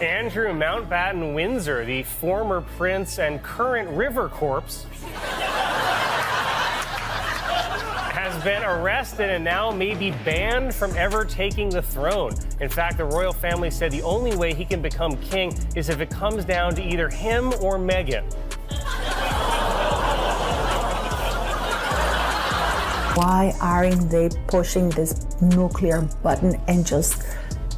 Andrew Mountbatten Windsor, the former prince and current river corpse, has been arrested and now may be banned from ever taking the throne. In fact, the royal family said the only way he can become king is if it comes down to either him or Meghan. Why aren't they pushing this nuclear button and just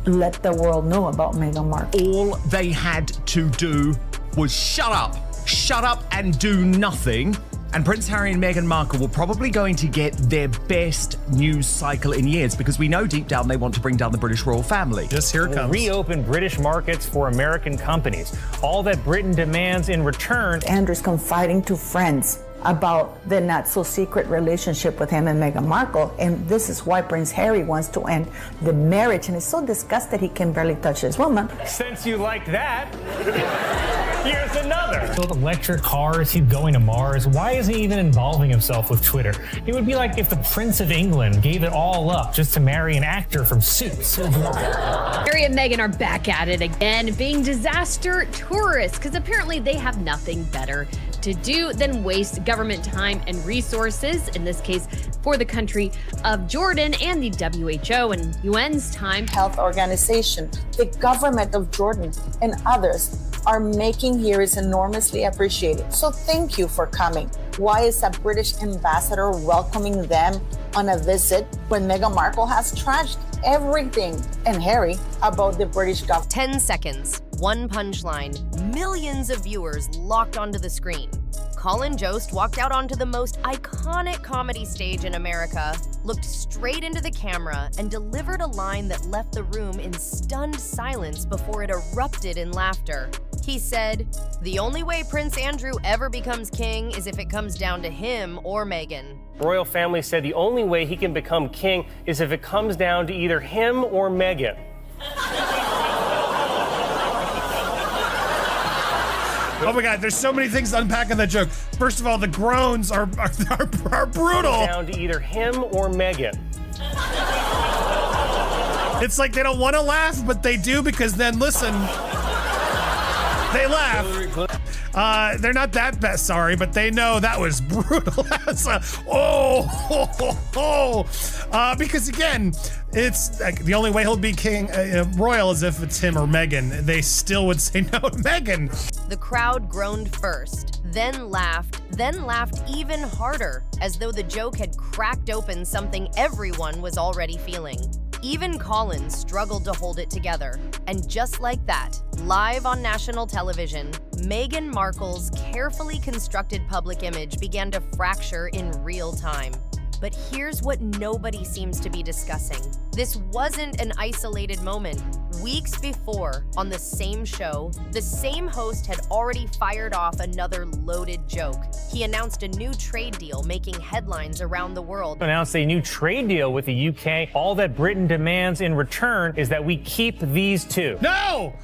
let the world know about Meghan Markle? All they had to do was shut up and do nothing. And Prince Harry and Meghan Markle were probably going to get their best news cycle in years, because we know deep down they want to bring down the British royal family. Just here it comes. Reopen British markets for American companies. All that Britain demands in return. Andrew's confiding to friends about the not-so-secret relationship with him and Meghan Markle, and this is why Prince Harry wants to end the marriage, and is so disgusted he can barely touch his woman. Since you like that, here's another. Build electric cars, he's going to Mars. Why isn't he even involving himself with Twitter? It would be like if the Prince of England gave it all up just to marry an actor from Suits. Harry and Meghan are back at it again, being disaster tourists, because apparently they have nothing better to do than waste government time and resources, in this case for the country of Jordan, and the WHO and UN's time. Health Organization, the government of Jordan, and others are making here is enormously appreciated. So thank you for coming. Why is a British ambassador welcoming them on a visit when Meghan Markle has trashed everything and Harry about the British government? 10 seconds, one punchline, millions of viewers locked onto the screen. Colin Jost walked out onto the most iconic comedy stage in America, looked straight into the camera, and delivered a line that left the room in stunned silence before it erupted in laughter. He said, "The only way Prince Andrew ever becomes king is if it comes down to him or Meghan." Royal family said the only way he can become king is if it comes down to either him or Meghan. Oh my God, there's so many things to unpack in that joke. First of all, the groans are brutal. Down to either him or Meghan. It's like they don't want to laugh, but they do, because then, listen, they laugh. They're not that best sorry, but they know that was brutal. Because again, it's like the only way he'll be king royal is if it's him or Meghan. They still would say no to Meghan. The crowd groaned first, then laughed even harder, as though the joke had cracked open something everyone was already feeling. Even Colin struggled to hold it together. And just like that, live on national television, Meghan Markle's carefully constructed public image began to fracture in real time. But here's what nobody seems to be discussing. This wasn't an isolated moment. Weeks before, on the same show, the same host had already fired off another loaded joke. He announced a new trade deal making headlines around the world. Announced a new trade deal with the UK. All that Britain demands in return is that we keep these two. No,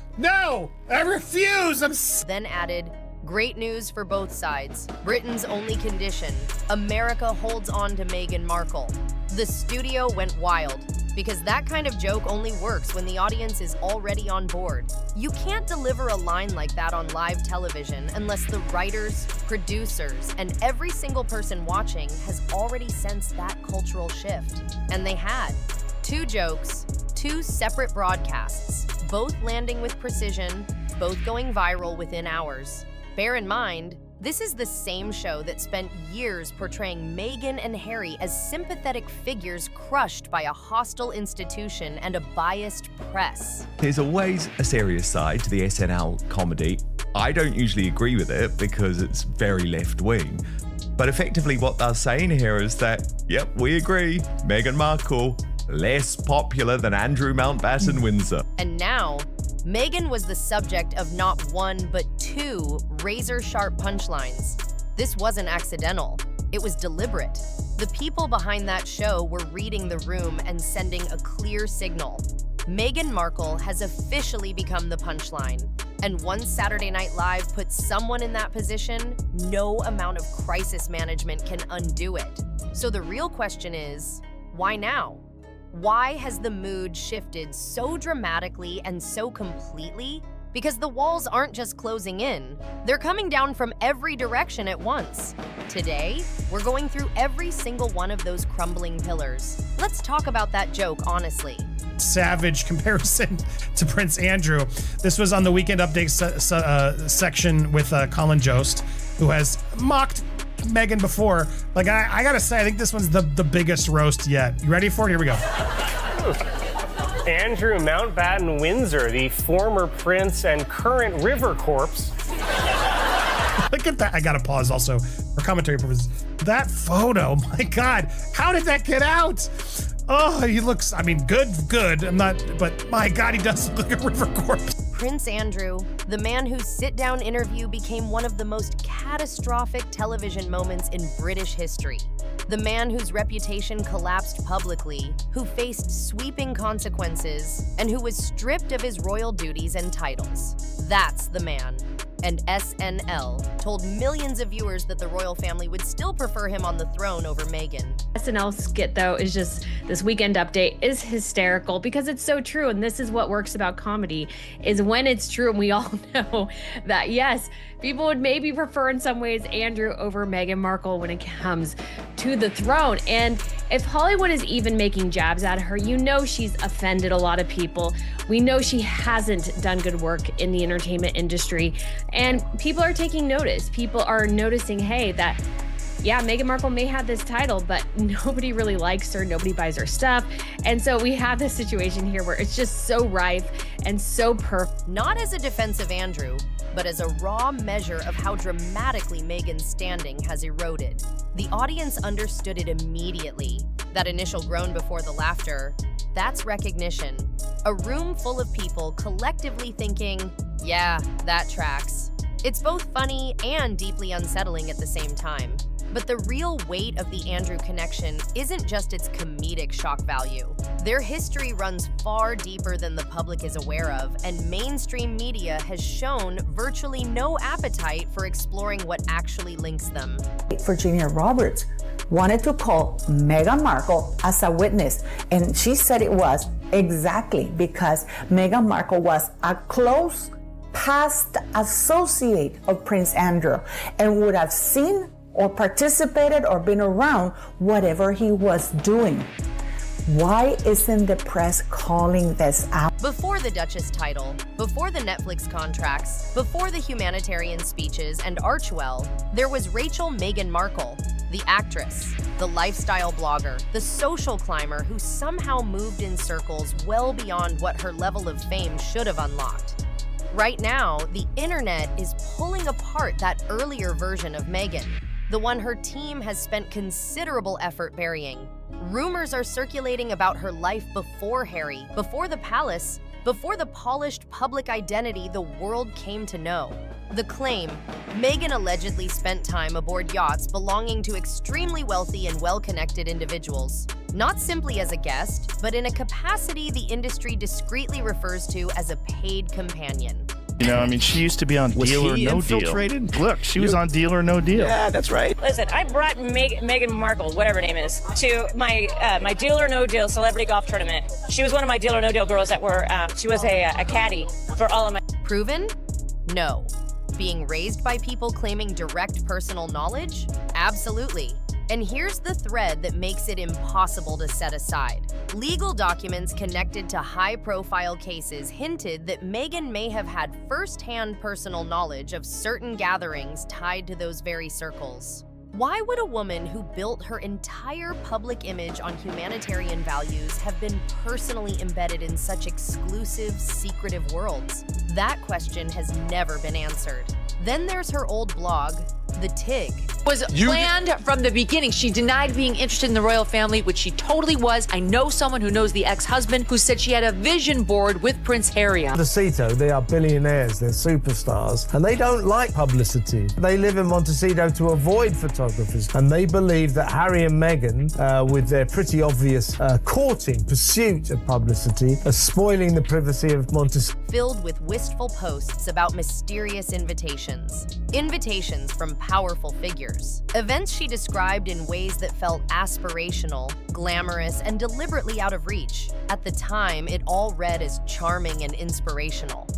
I refuse. Then added, "Great news for both sides. Britain's only condition: America holds on to Meghan Markle." The studio went wild, because that kind of joke only works when the audience is already on board. You can't deliver a line like that on live television unless the writers, producers, and every single person watching has already sensed that cultural shift. And they had. 2 jokes, 2 separate broadcasts, both landing with precision, both going viral within hours. Bear in mind, this is the same show that spent years portraying Meghan and Harry as sympathetic figures crushed by a hostile institution and a biased press. There's always a serious side to the SNL comedy. I don't usually agree with it because it's very left-wing. But effectively what they're saying here is that, yep, we agree, Meghan Markle, less popular than Andrew Mountbatten Windsor. And now, Meghan was the subject of not 1 but 2 razor-sharp punchlines. This wasn't accidental. It was deliberate. The people behind that show were reading the room and sending a clear signal. Meghan Markle has officially become the punchline. And once Saturday Night Live puts someone in that position, no amount of crisis management can undo it. So the real question is, why now? Why has the mood shifted so dramatically and so completely Because the walls aren't just closing in, they're coming down from every direction at once. Today, we're going through every single one of those crumbling pillars. Let's talk about that joke honestly. Savage comparison to Prince Andrew. This was on the Weekend Update section with Colin Jost, who has mocked Meghan before. Like, I gotta say, I think this one's the biggest roast yet. You ready for it? Here we go. Andrew Mountbatten Windsor, the former prince and current river corpse. Look at that. I gotta pause also for commentary purposes. That photo, my God, how did that get out? Oh, he looks, I mean, good. I'm not, but my God, he does look like a river corpse. Prince Andrew, the man whose sit-down interview became one of the most catastrophic television moments in British history. The man whose reputation collapsed publicly, who faced sweeping consequences, and who was stripped of his royal duties and titles. That's the man. And SNL told millions of viewers that the royal family would still prefer him on the throne over Meghan. SNL skit, though, is just this Weekend Update is hysterical because it's so true. And this is what works about comedy, is when it's true. And we all know that, yes, people would maybe prefer in some ways Andrew over Meghan Markle when it comes to the throne. And if Hollywood is even making jabs at her, you know she's offended a lot of people. We know she hasn't done good work in the entertainment industry. And people are taking notice. People are noticing, hey, that, yeah, Meghan Markle may have this title, but nobody really likes her. Nobody buys her stuff. And so we have this situation here where it's just so rife and so perfect. Not as a defense of Andrew, but as a raw measure of how dramatically Meghan's standing has eroded. The audience understood it immediately. That initial groan before the laughter, that's recognition. A room full of people collectively thinking, yeah, that tracks. It's both funny and deeply unsettling at the same time. But the real weight of the Andrew connection isn't just its comedic shock value. Their history runs far deeper than the public is aware of, and mainstream media has shown virtually no appetite for exploring what actually links them. Virginia Roberts wanted to call Meghan Markle as a witness, and she said it was exactly because Meghan Markle was a close past associate of Prince Andrew and would have seen or participated or been around whatever he was doing. Why isn't the press calling this out? Before the Duchess title, before the Netflix contracts, before the humanitarian speeches and Archewell, there was Rachel Meghan Markle, the actress, the lifestyle blogger, the social climber who somehow moved in circles well beyond what her level of fame should have unlocked. Right now, the internet is pulling apart that earlier version of Meghan, the one her team has spent considerable effort burying. Rumors are circulating about her life before Harry, before the palace, before the polished public identity the world came to know. The claim, Meghan allegedly spent time aboard yachts belonging to extremely wealthy and well-connected individuals, not simply as a guest, but in a capacity the industry discreetly refers to as a paid companion. You know, I mean, she used to be on Deal or No Deal. Look, she was on Deal or No Deal. Yeah, that's right. Listen, I brought Meghan Markle, whatever her name is, to my my Deal or No Deal celebrity golf tournament. She was one of my Deal or No Deal girls that were, she was a caddy for all of my... Proven? No. Being raised by people claiming direct personal knowledge? Absolutely. And here's the thread that makes it impossible to set aside. Legal documents connected to high-profile cases hinted that Meghan may have had first-hand personal knowledge of certain gatherings tied to those very circles. Why would a woman who built her entire public image on humanitarian values have been personally embedded in such exclusive, secretive worlds? That question has never been answered. Then there's her old blog, The Tig. Was planned from the beginning. She denied being interested in the royal family, which she totally was. I know someone who knows the ex-husband who said she had a vision board with Prince Harry. Montecito, they are billionaires, they're superstars, and they don't like publicity. They live in Montecito to avoid photographers, and they believe that Harry and Meghan, with their pretty obvious courting, pursuit of publicity, are spoiling the privacy of Montecito. Filled with wistful posts about mysterious invitations. Invitations from powerful figures. Events she described in ways that felt aspirational, glamorous, and deliberately out of reach. At the time, it all read as charming and inspirational.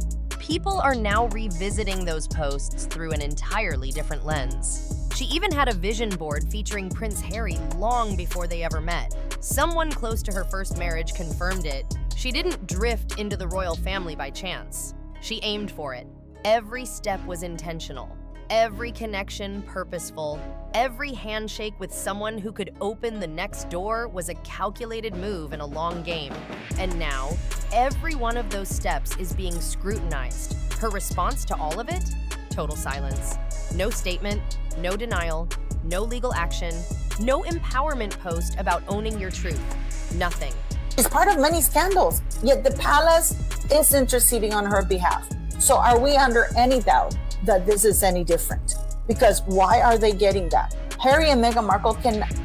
People are now revisiting those posts through an entirely different lens. She even had a vision board featuring Prince Harry long before they ever met. Someone close to her first marriage confirmed it. She didn't drift into the royal family by chance. She aimed for it. Every step was intentional. Every connection purposeful. Every handshake with someone who could open the next door was a calculated move in a long game. And now, every one of those steps is being scrutinized. Her response to all of it? Total silence. No statement, no denial, no legal action, no empowerment post about owning your truth. Nothing. She's part of many scandals, yet the palace is interceding on her behalf. So are we under any doubt that this is any different? Because why are they getting that? Harry and Meghan Markle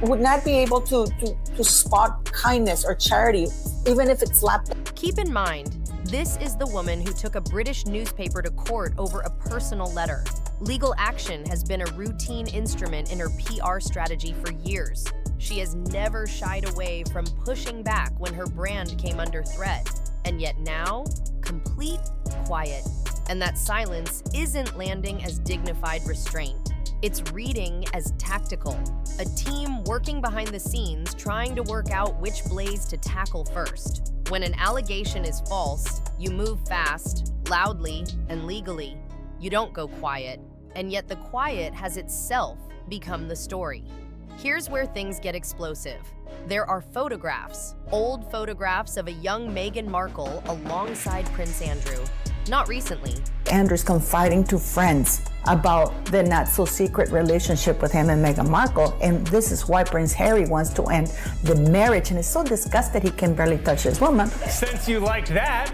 would not be able to spot kindness or charity, even if it's slapped. Keep in mind, this is the woman who took a British newspaper to court over a personal letter. Legal action has been a routine instrument in her PR strategy for years. She has never shied away from pushing back when her brand came under threat. And yet now, complete quiet. And that silence isn't landing as dignified restraint. It's reading as tactical. A team working behind the scenes trying to work out which blaze to tackle first. When an allegation is false, you move fast, loudly, and legally. You don't go quiet. And yet the quiet has itself become the story. Here's where things get explosive. There are photographs, old photographs of a young Meghan Markle alongside Prince Andrew. Not recently. Andrew's confiding to friends about the not-so-secret relationship with him and Meghan Markle, and this is why Prince Harry wants to end the marriage, and is so disgusted he can barely touch his woman. Since you liked that,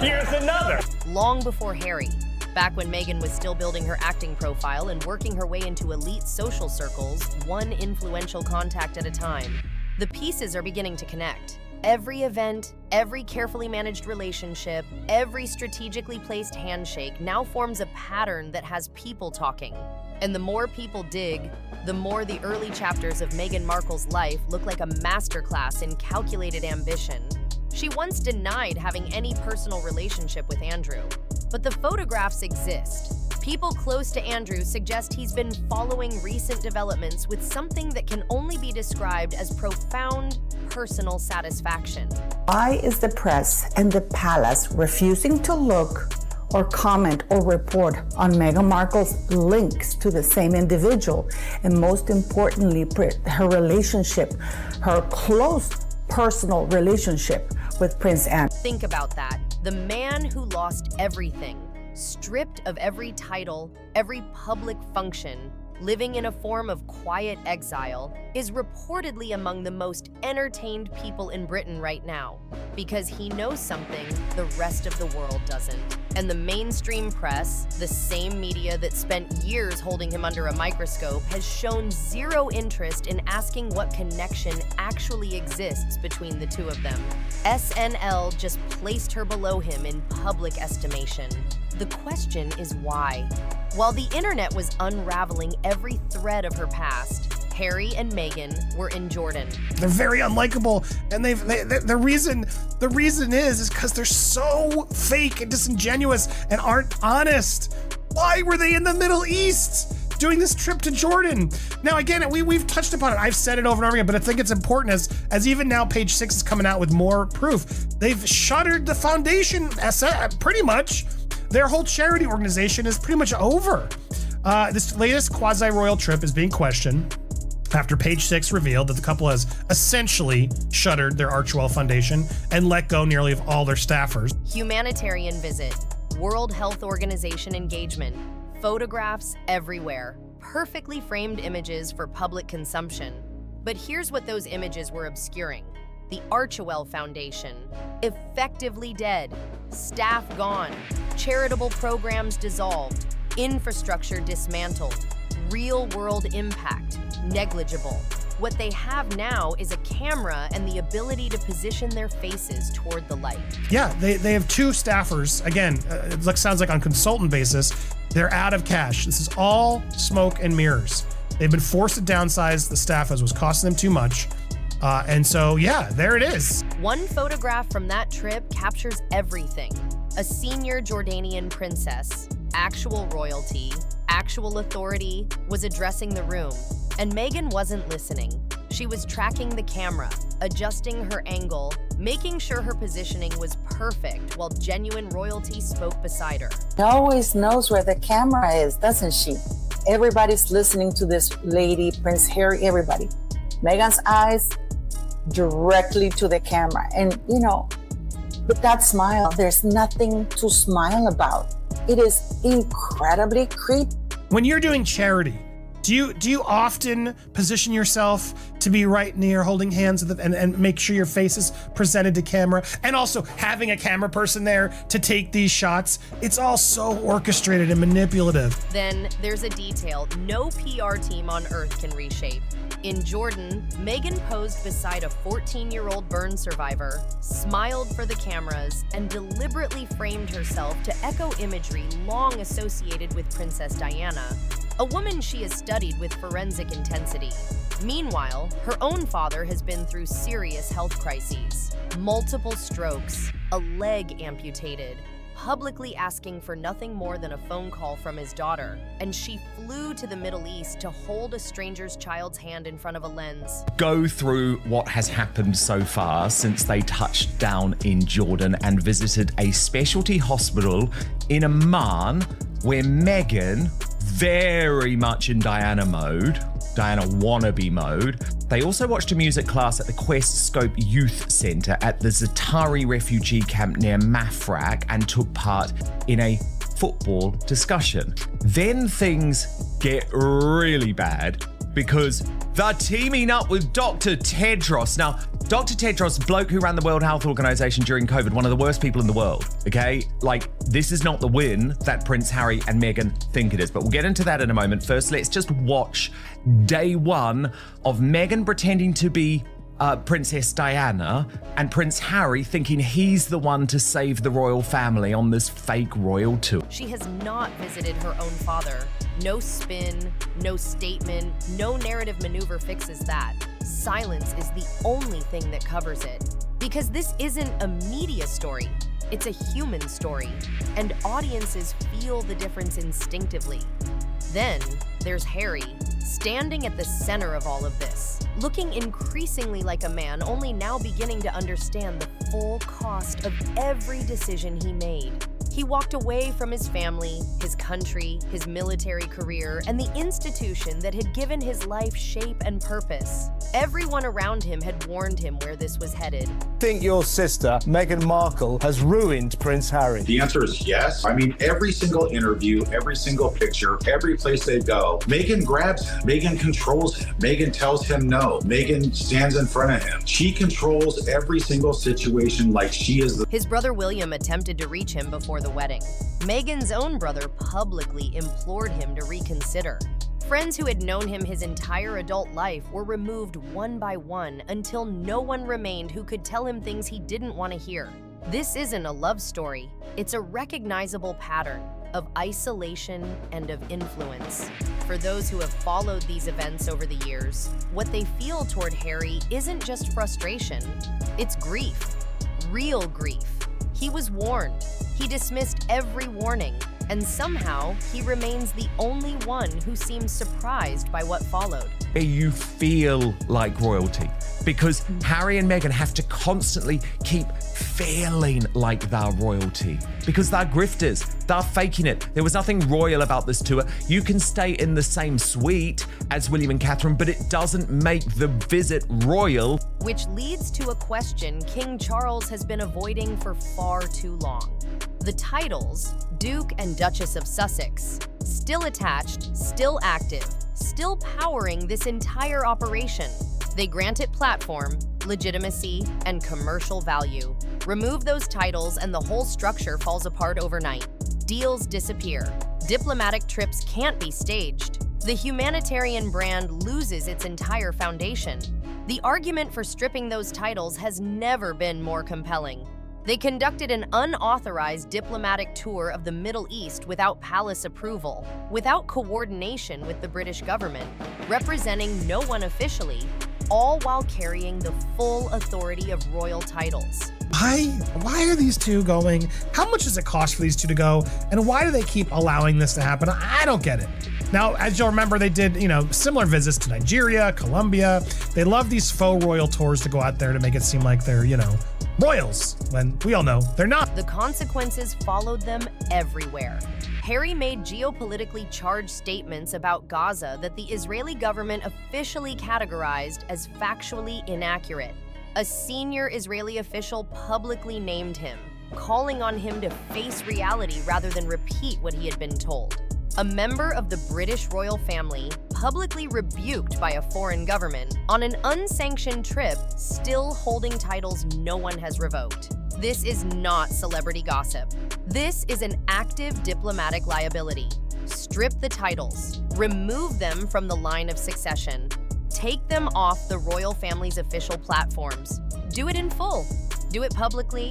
here's another. Long before Harry, back when Meghan was still building her acting profile and working her way into elite social circles, one influential contact at a time, the pieces are beginning to connect. Every event, every carefully managed relationship, every strategically placed handshake now forms a pattern that has people talking. And the more people dig, the more the early chapters of Meghan Markle's life look like a masterclass in calculated ambition. She once denied having any personal relationship with Andrew, but the photographs exist. People close to Andrew suggest he's been following recent developments with something that can only be described as profound personal satisfaction. Why is the press and the palace refusing to look or comment or report on Meghan Markle's links to the same individual? And most importantly, her relationship, her close personal relationship with Prince Andrew. Think about that. The man who lost everything, stripped of every title, every public function, living in a form of quiet exile, is reportedly among the most entertained people in Britain right now, because he knows something the rest of the world doesn't. And the mainstream press, the same media that spent years holding him under a microscope, has shown zero interest in asking what connection actually exists between the two of them. SNL just placed her below him in public estimation. The question is why? While the internet was unraveling every thread of her past, Harry and Meghan were in Jordan. They're very unlikable, and the reason is because they're so fake and disingenuous and aren't honest. Why were they in the Middle East doing this trip to Jordan? Now, again, we've touched upon it. I've said it over and over again, but I think it's important as even now Page 6 is coming out with more proof. They've shuttered the foundation, pretty much. Their whole charity organization is pretty much over. This latest quasi-royal trip is being questioned after Page 6 revealed that the couple has essentially shuttered their Archewell Foundation and let go nearly of all their staffers. Humanitarian visit, World Health Organization engagement, photographs everywhere, perfectly framed images for public consumption. But here's what those images were obscuring. The Archewell Foundation, effectively dead, staff gone, charitable programs dissolved, infrastructure dismantled, real-world impact negligible. What they have now is a camera and the ability to position their faces toward the light. Yeah, they have two staffers. Again, it sounds like on consultant basis, they're out of cash. This is all smoke and mirrors. They've been forced to downsize the staff as was costing them too much. And so, yeah, there it is. One photograph from that trip captures everything. a senior Jordanian princess, actual royalty, actual authority, was addressing the room, and Meghan wasn't listening. She was tracking the camera, adjusting her angle, making sure her positioning was perfect while genuine royalty spoke beside her. She always knows where the camera is, doesn't she? Everybody's listening to this lady, Prince Harry, everybody. Meghan's eyes directly to the camera. And, you know, with that smile, there's nothing to smile about. It is incredibly creepy. When you're doing charity, do you often position yourself to be right near holding hands with and make sure your face is presented to camera, and also having a camera person there to take these shots? It's all so orchestrated and manipulative. Then there's a detail no PR team on earth can reshape. In Jordan, Meghan posed beside a 14-year-old burn survivor, smiled for the cameras, and deliberately framed herself to echo imagery long associated with Princess Diana, a woman she has studied with forensic intensity. Meanwhile, her own father has been through serious health crises, multiple strokes, a leg amputated, publicly asking for nothing more than a phone call from his daughter, and she flew to the Middle East to hold a stranger's child's hand in front of a lens. Go through what has happened so far since they touched down in Jordan and visited a specialty hospital in Amman, where Meghan, very much in Diana mode, Diana wannabe mode. They also watched a music class at the Quest Scope Youth Centre at the Zatari refugee camp near Mafraq and took part in a football discussion. Then things get really bad because they're teaming up with Dr. Tedros. Now, Dr. Tedros, bloke who ran the World Health Organization during COVID, one of the worst people in the world, okay? Like, this is not the win that Prince Harry and Meghan think it is, but we'll get into that in a moment. First, let's just watch day one of Meghan pretending to be Princess Diana and Prince Harry thinking he's the one to save the royal family on this fake royal tour. She has not visited her own father. No spin, no statement, no narrative maneuver fixes that. Silence is the only thing that covers it. Because this isn't a media story, it's a human story, and audiences feel the difference instinctively. Then there's Harry, standing at the center of all of this, looking increasingly like a man only now beginning to understand the full cost of every decision he made. He walked away from his family, his country, his military career, and the institution that had given his life shape and purpose. Everyone around him had warned him where this was headed. I think your sister, Meghan Markle, has ruined Prince Harry. The answer is yes. I mean, every single interview, every single picture, every place they go, Meghan grabs him. Meghan controls him. Meghan tells him no. Meghan stands in front of him. She controls every single situation like she is the... His brother William attempted to reach him before the wedding. Meghan's own brother publicly implored him to reconsider. Friends who had known him his entire adult life were removed one by one until no one remained who could tell him things he didn't want to hear. This isn't a love story. It's a recognizable pattern of isolation and of influence. For those who have followed these events over the years, what they feel toward Harry isn't just frustration, it's grief, real grief. He was warned. He dismissed every warning, and somehow he remains the only one who seems surprised by what followed. You feel like royalty because Harry and Meghan have to constantly keep feeling like they're royalty because they're grifters. They're faking it. There was nothing royal about this tour. You can stay in the same suite as William and Catherine, but it doesn't make the visit royal. Which leads to a question King Charles has been avoiding for far too long. The titles, Duke and Duchess of Sussex, still attached, still active, still powering this entire operation. They grant it platform, legitimacy, and commercial value. Remove those titles and the whole structure falls apart overnight. Deals disappear. Diplomatic trips can't be staged. The humanitarian brand loses its entire foundation. The argument for stripping those titles has never been more compelling. They conducted an unauthorized diplomatic tour of the Middle East without palace approval, without coordination with the British government, representing no one officially, all while carrying the full authority of royal titles. Why are these two going? How much does it cost for these two to go? And why do they keep allowing this to happen? I don't get it. Now, as you'll remember, they did, similar visits to Nigeria, Colombia. They love these faux royal tours to go out there to make it seem like they're, royals, when we all know they're not. The consequences followed them everywhere. Harry made geopolitically charged statements about Gaza that the Israeli government officially categorized as factually inaccurate. A senior Israeli official publicly named him, calling on him to face reality rather than repeat what he had been told. A member of the British royal family, publicly rebuked by a foreign government on an unsanctioned trip, still holding titles no one has revoked. This is not celebrity gossip. This is an active diplomatic liability. Strip the titles, remove them from the line of succession, take them off the royal family's official platforms. Do it in full. Do it publicly.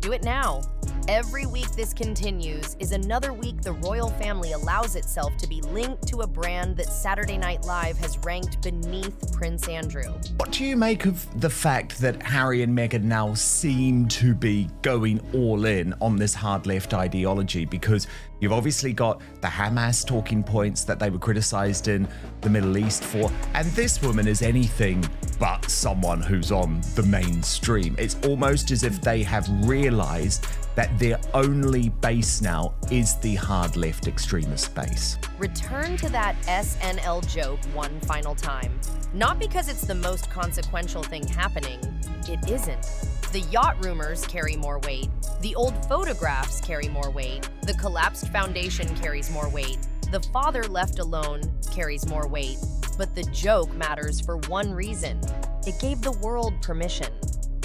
Do it now. Every week this continues is another week the royal family allows itself to be linked to a brand that Saturday Night Live has ranked beneath Prince Andrew. What do you make of the fact that Harry and Meghan now seem to be going all in on this hard left ideology? Because you've obviously got the Hamas talking points that they were criticized in the Middle East for, and this woman is anything but someone who's on the mainstream. It's almost as if they have realized that their only base now is the hard left extremist base. Return to that SNL joke one final time. Not because it's the most consequential thing happening, it isn't. The yacht rumors carry more weight. The old photographs carry more weight. The collapsed foundation carries more weight. The father left alone carries more weight. But the joke matters for one reason. It gave the world permission.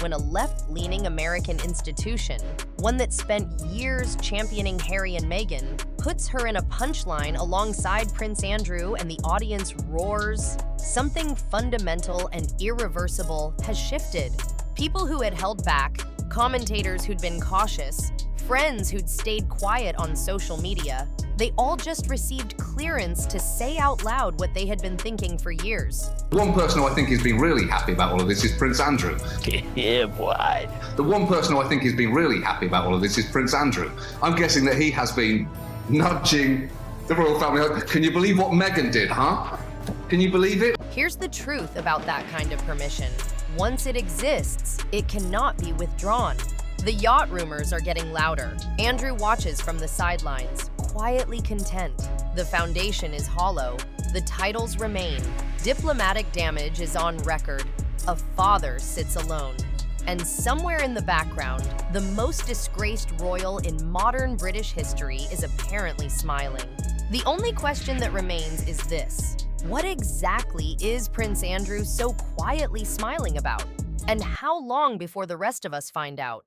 When a left-leaning American institution, one that spent years championing Harry and Meghan, puts her in a punchline alongside Prince Andrew and the audience roars, something fundamental and irreversible has shifted. People who had held back, commentators who'd been cautious, friends who'd stayed quiet on social media, they all just received clearance to say out loud what they had been thinking for years. One person who I think has been really happy about all of this is Prince Andrew. Yeah, boy. The one person who I think has been really happy about all of this is Prince Andrew. I'm guessing that he has been nudging the royal family. Can you believe what Meghan did, huh? Can you believe it? Here's the truth about that kind of permission. Once it exists, it cannot be withdrawn. The yacht rumors are getting louder. Andrew watches from the sidelines, quietly content. The foundation is hollow. The titles remain. Diplomatic damage is on record. A father sits alone. And somewhere in the background, the most disgraced royal in modern British history is apparently smiling. The only question that remains is this: what exactly is Prince Andrew so quietly smiling about? And how long before the rest of us find out?